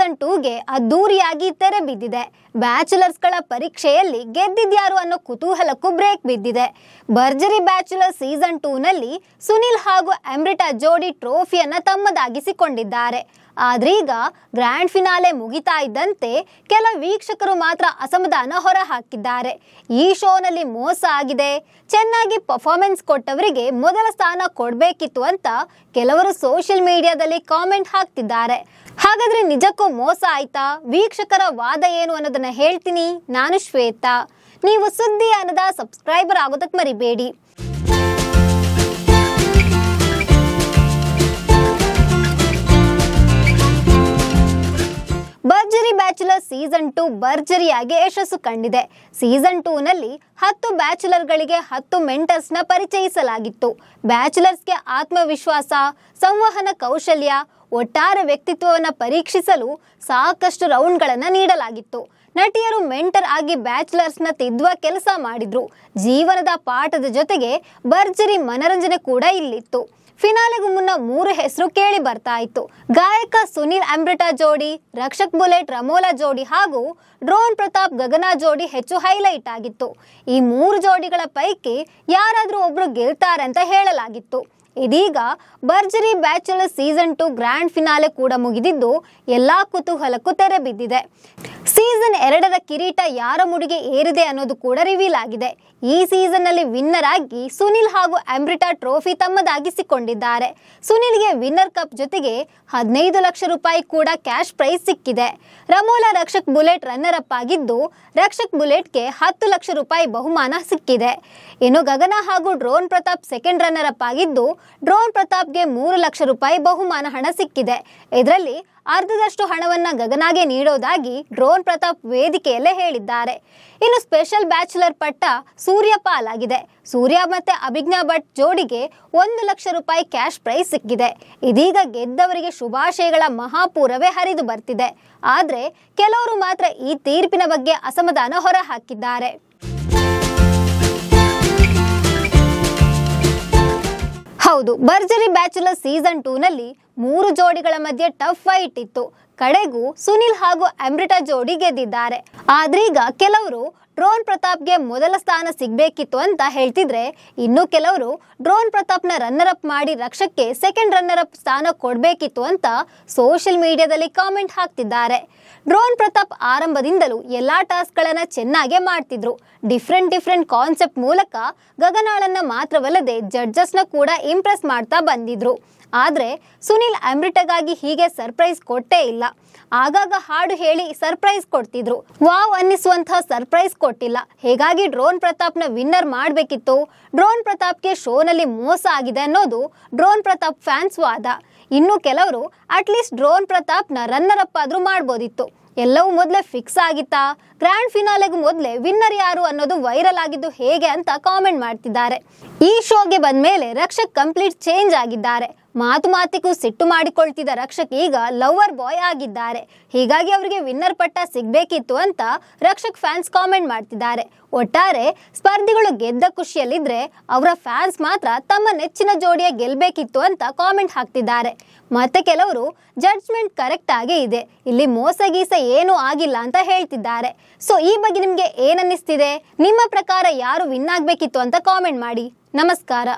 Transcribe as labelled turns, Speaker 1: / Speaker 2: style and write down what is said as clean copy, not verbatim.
Speaker 1: Season 2ಗೆ ಅದ್ದೂರಿಯಾಗಿ ತೆರೆ ಬಿದ್ದಿದೆ. ಬ್ಯಾಚುಲರ್ಸ್ಗಳ ಪರೀಕ್ಷೆಯಲ್ಲಿ ಗೆದ್ದಿದ್ಯಾರು ಅನ್ನೋ ಕುತೂಹಲಕ್ಕೂ ಬ್ರೇಕ್ ಬಿದ್ದಿದೆ. ಭರ್ಜರಿ ಬ್ಯಾಚುಲರ್ ಸೀಸನ್ 2ನಲ್ಲಿ ಸುನಿಲ್ ಹಾಗೂ ಅಮೃತಾ ಜೋಡಿ ಟ್ರೋಫಿಯನ್ನ ತಮ್ಮದಾಗಿಸಿಕೊಂಡಿದ್ದಾರೆ. ಆದ್ರೀಗ ಗ್ರ್ಯಾಂಡ್ ಫಿನಾಲೆ ಮುಗಿತಾ ಇದ್ದಂತೆ ಕೆಲ ವೀಕ್ಷಕರು ಮಾತ್ರ ಅಸಮಾಧಾನ ಹೊರ ಹಾಕಿದ್ದಾರೆ. ಈ ಶೋನಲ್ಲಿ ಮೋಸ ಆಗಿದೆ, ಚೆನ್ನಾಗಿ ಪರ್ಫಾರ್ಮೆನ್ಸ್ ಕೊಟ್ಟವರಿಗೆ ಮೊದಲ ಸ್ಥಾನ ಕೊಡಬೇಕಿತ್ತು ಅಂತ ಕೆಲವರು ಸೋಷಿಯಲ್ ಮೀಡಿಯಾದಲ್ಲಿ ಕಾಮೆಂಟ್ ಹಾಕ್ತಿದ್ದಾರೆ. ಹಾಗಾದ್ರೆ ನಿಜಕ್ಕೂ ಮೋಸ ಆಯ್ತಾ? ವೀಕ್ಷಕರ ವಾದ ಏನು ಅನ್ನೋದನ್ನ ಹೇಳ್ತೀನಿ. ನಾನು ಶ್ವೇತಾ. ನೀವು ಸುದ್ದಿ ಅನ್ನದ ಸಬ್ಸ್ಕ್ರೈಬರ್ ಆಗೋದಕ್ಕೆ ಮರಿಬೇಡಿ. ಭರ್ಜರಿ ಬ್ಯಾಚುಲರ್ ಸೀಸನ್ 2 ಭರ್ಜರಿಯಾಗಿ ಯಶಸ್ಸು ಕಂಡಿದೆ. ಸೀಸನ್ 2ನಲ್ಲಿ 10 ಬ್ಯಾಚುಲರ್ಗಳಿಗೆ 10 ಮೆಂಟರ್ಸ್ನ ಪರಿಚಯಿಸಲಾಗಿತ್ತು. ಬ್ಯಾಚುಲರ್ಸ್ಗೆ ಆತ್ಮವಿಶ್ವಾಸ, ಸಂವಹನ ಕೌಶಲ್ಯ, ಒಟ್ಟಾರೆ ವ್ಯಕ್ತಿತ್ವವನ್ನು ಪರೀಕ್ಷಿಸಲು ಸಾಕಷ್ಟು ರೌಂಡ್ಗಳನ್ನು ನೀಡಲಾಗಿತ್ತು. ನಟಿಯರು ಮೆಂಟರ್ ಆಗಿ ಬ್ಯಾಚುಲರ್ಸ್ನ ತಿದ್ದುವ ಕೆಲಸ ಮಾಡಿದ್ರು. ಜೀವನದ ಪಾಠದ ಜೊತೆಗೆ ಭರ್ಜರಿ ಮನರಂಜನೆ ಕೂಡ ಇಲ್ಲಿತ್ತು. ಫಿನಾಲೆಗೂ ಮುನ್ನ 3 ಹೆಸರು ಕೇಳಿ ಬರ್ತಾ ಇತ್ತು. ಗಾಯಕ ಸುನಿಲ್ ಅಮೃತಾ ಜೋಡಿ, ರಕ್ಷಕ್ ಬುಲೆಟ್ ರಮೋಲಾ ಜೋಡಿ ಹಾಗೂ ಡ್ರೋನ್ ಪ್ರತಾಪ್ ಗಗನಾ ಜೋಡಿ ಹೆಚ್ಚು ಹೈಲೈಟ್ ಆಗಿತ್ತು. ಈ 3 ಜೋಡಿಗಳ ಪೈಕಿ ಯಾರಾದರೂ ಒಬ್ರು ಗೆಲ್ತಾರೆ ಅಂತ ಹೇಳಲಾಗಿತ್ತು. ಇದೀಗ ಭರ್ಜರಿ ಬ್ಯಾಚುಲರ್ ಸೀಸನ್ 2 ಗ್ರ್ಯಾಂಡ್ ಫಿನಾಲೆ ಕೂಡ ಮುಗಿದಿದ್ದು ಎಲ್ಲಾ ಕುತೂಹಲಕ್ಕೂ ತೆರೆ ಬಿದ್ದಿದೆ. ಸೀಸನ್ 2ರ ಕಿರೀಟ ಯಾರ ಮುಡಿಗೆ ಏರಿದೆ ಅನ್ನೋದು ಕೂಡ ರಿವೀಲ್ ಆಗಿದೆ. ಈ ಸೀಸನ್ ನಲ್ಲಿ ವಿನ್ನರ್ ಆಗಿ ಸುನಿಲ್ ಹಾಗೂ ಅಮೃತಾ ಟ್ರೋಫಿ ತಮ್ಮದಾಗಿಸಿಕೊಂಡಿದ್ದಾರೆ. ಸುನಿಲ್ಗೆ ವಿನ್ನರ್ ಕಪ್ ಜೊತೆಗೆ 15 ಲಕ್ಷ ರೂಪಾಯಿ ಕೂಡ ಕ್ಯಾಶ್ ಪ್ರೈಸ್ ಸಿಕ್ಕಿದೆ. ರಮೋಲಾ ರಕ್ಷಕ್ ಬುಲೆಟ್ ರನ್ನರ್ ಅಪ್ ಆಗಿದ್ದು, ರಕ್ಷಕ್ ಬುಲೆಟ್ಗೆ 10 ಲಕ್ಷ ರೂಪಾಯಿ ಬಹುಮಾನ ಸಿಕ್ಕಿದೆ. ಇನ್ನು ಗಗನ ಹಾಗೂ drone Pratap second runner up ಆಗಿದ್ದು, ಡ್ರೋನ್ ಪ್ರತಾಪ್ಗೆ 3 ಲಕ್ಷ ರೂಪಾಯಿ ಬಹುಮಾನ ಹಣ ಸಿಕ್ಕಿದೆ. ಇದರಲ್ಲಿ ಅರ್ಧದಷ್ಟು ಹಣವನ್ನ ಗಗನಾಗೆ ನೀಡೋದಾಗಿ ಡ್ರೋನ್ ಪ್ರತಾಪ್ ವೇದಿಕೆಯಲ್ಲೇ ಹೇಳಿದ್ದಾರೆ. ಇನ್ನು ಸ್ಪೆಷಲ್ ಬ್ಯಾಚುಲರ್ ಪಟ್ಟ ಸೂರ್ಯ ಪಾಲಾಗಿದೆ. ಸೂರ್ಯ ಮತ್ತೆ ಅಭಿಜ್ಞಾ ಭಟ್ ಜೋಡಿಗೆ 1 ಲಕ್ಷ ರೂಪಾಯಿ ಕ್ಯಾಶ್ ಪ್ರೈಸ್ ಸಿಕ್ಕಿದೆ. ಇದೀಗ ಗೆದ್ದವರಿಗೆ ಶುಭಾಶಯಗಳ ಮಹಾಪೂರವೇ ಹರಿದು ಬರ್ತಿದೆ. ಆದ್ರೆ ಕೆಲವರು ಮಾತ್ರ ಈ ತೀರ್ಪಿನ ಬಗ್ಗೆ ಅಸಮಾಧಾನ ಹೊರ ಹಾಕಿದ್ದಾರೆ. ಹೌದು, ಭರ್ಜರಿ ಬ್ಯಾಚುಲರ್ ಸೀಸನ್ 2ನಲ್ಲಿ 3 ಜೋಡಿಗಳ ಮಧ್ಯೆ ಟಫ್ ಫೈಟ್ ಇತ್ತು. ಕಡೆಗೂ ಸುನಿಲ್ ಹಾಗೂ ಅಮೃತಾ ಜೋಡಿ ಗೆದ್ದಿದ್ದಾರೆ. ಆದ್ರೀಗ ಕೆಲವರು ಡ್ರೋನ್ ಪ್ರತಾಪ್ಗೆ ಮೊದಲ ಸ್ಥಾನ ಸಿಗಬೇಕಿತ್ತು ಅಂತ ಹೇಳ್ತಿದ್ರೆ, ಇನ್ನು ಕೆಲವರು ಡ್ರೋನ್ ಪ್ರತಾಪ್ನ ರನ್ನರ್ ಅಪ್ ಮಾಡಿ ರಕ್ಷಕ್ಕೆ ಸೆಕೆಂಡ್ ರನ್ನರ್ ಅಪ್ ಸ್ಥಾನ ಕೊಡಬೇಕಿತ್ತು ಅಂತ ಸೋಷಿಯಲ್ ಮೀಡಿಯಾದಲ್ಲಿ ಕಾಮೆಂಟ್ ಹಾಕ್ತಿದ್ದಾರೆ. ಡ್ರೋನ್ ಪ್ರತಾಪ್ ಆರಂಭದಿಂದಲೂ ಎಲ್ಲಾ ಟಾಸ್ಕ್ಗಳನ್ನ ಚೆನ್ನಾಗೇ ಮಾಡ್ತಿದ್ರು. ಡಿಫ್ರೆಂಟ್ ಕಾನ್ಸೆಪ್ಟ್ ಮೂಲಕ ಗಗನಾಳನ್ನ ಮಾತ್ರವಲ್ಲದೆ ಜಡ್ಜಸ್ನ ಕೂಡ ಇಂಪ್ರೆಸ್ ಮಾಡ್ತಾ ಬಂದಿದ್ರು. ಆದ್ರೆ ಸುನಿಲ್ ಅಮೃತಗಾಗಿ ಹೀಗೆ ಸರ್ಪ್ರೈಸ್ ಕೊಟ್ಟೇ ಇಲ್ಲ. ಆಗಾಗ ಹಾಡು ಹೇಳಿ ಸರ್ಪ್ರೈಸ್ ಕೊಡ್ತಿದ್ರು. ವಾವ್ ಅನ್ನಿಸುವಂತಹ ಸರ್ಪ್ರೈಸ್ ಕೊಟ್ಟಿಲ್ಲ. ಹೀಗಾಗಿ ಡ್ರೋನ್ ಪ್ರತಾಪ್ನ ವಿನ್ನರ್ ಮಾಡಬೇಕಿತ್ತು. ಡ್ರೋನ್ ಪ್ರತಾಪ್ಗೆ ಶೋನಲ್ಲಿ ಮೋಸ ಆಗಿದೆ ಅನ್ನೋದು ಡ್ರೋನ್ ಪ್ರತಾಪ್ ಫ್ಯಾನ್ಸ್ ವಾದ. ಇನ್ನು ಕೆಲವರು ಅಟ್ಲೀಸ್ಟ್ ಡ್ರೋನ್ ಪ್ರತಾಪ್ನ ರನ್ನರ್ ಅಪ್ ಆದ್ರೂ ಮಾಡ್ಬೋದಿತ್ತು. ಎಲ್ಲವೂ ಮೊದಲೇ ಫಿಕ್ಸ್ ಆಗಿತ್ತಾ? ಗ್ರ್ಯಾಂಡ್ ಫಿನಾಲೆಗೂ ಮೊದಲೇ ವಿನ್ನರ್ ಯಾರು ಅನ್ನೋದು ವೈರಲ್ ಆಗಿದ್ದು ಹೇಗೆ ಅಂತ ಕಾಮೆಂಟ್ ಮಾಡ್ತಿದ್ದಾರೆ. ಈ ಶೋಗೆ ಬಂದ್ಮೇಲೆ ರಕ್ಷಕ್ ಕಂಪ್ಲೀಟ್ ಚೇಂಜ್ ಆಗಿದ್ದಾರೆ. ಮಾತಿಗೂ ಸಿಟ್ಟು ಮಾಡಿಕೊಳ್ತಿದ್ದ ರಕ್ಷಕ್ ಈಗ ಲವರ್ ಬಾಯ್ ಆಗಿದ್ದಾರೆ. ಹೀಗಾಗಿ ಅವರಿಗೆ ವಿನ್ನರ್ ಪಟ್ಟ ಸಿಗ್ಬೇಕಿತ್ತು ಅಂತ ರಕ್ಷಕ್ ಫ್ಯಾನ್ಸ್ ಕಾಮೆಂಟ್ ಮಾಡ್ತಿದ್ದಾರೆ. ಒಟ್ಟಾರೆ ಸ್ಪರ್ಧಿಗಳು ಗೆದ್ದ ಖುಷಿಯಲ್ಲಿದ್ರೆ ಅವರ ಫ್ಯಾನ್ಸ್ ಮಾತ್ರ ತಮ್ಮ ನೆಚ್ಚಿನ ಜೋಡಿಯ ಗೆಲ್ಬೇಕಿತ್ತು ಅಂತ ಕಾಮೆಂಟ್ ಹಾಕ್ತಿದ್ದಾರೆ. ಮತ್ತೆ ಕೆಲವರು ಜಡ್ಜ್ಮೆಂಟ್ ಕರೆಕ್ಟ್ ಆಗೇ ಇದೆ, ಇಲ್ಲಿ ಮೋಸಗೀಸ ಏನೂ ಆಗಿಲ್ಲ ಅಂತ ಹೇಳ್ತಿದ್ದಾರೆ. ಸೊ ಈ ಬಗ್ಗೆ ನಿಮ್ಗೆ ಏನನ್ನಿಸ್ತಿದೆ? ನಿಮ್ಮ ಪ್ರಕಾರ ಯಾರು ವಿನ್ ಆಗ್ಬೇಕಿತ್ತು ಅಂತ ಕಾಮೆಂಟ್ ಮಾಡಿ. ನಮಸ್ಕಾರ.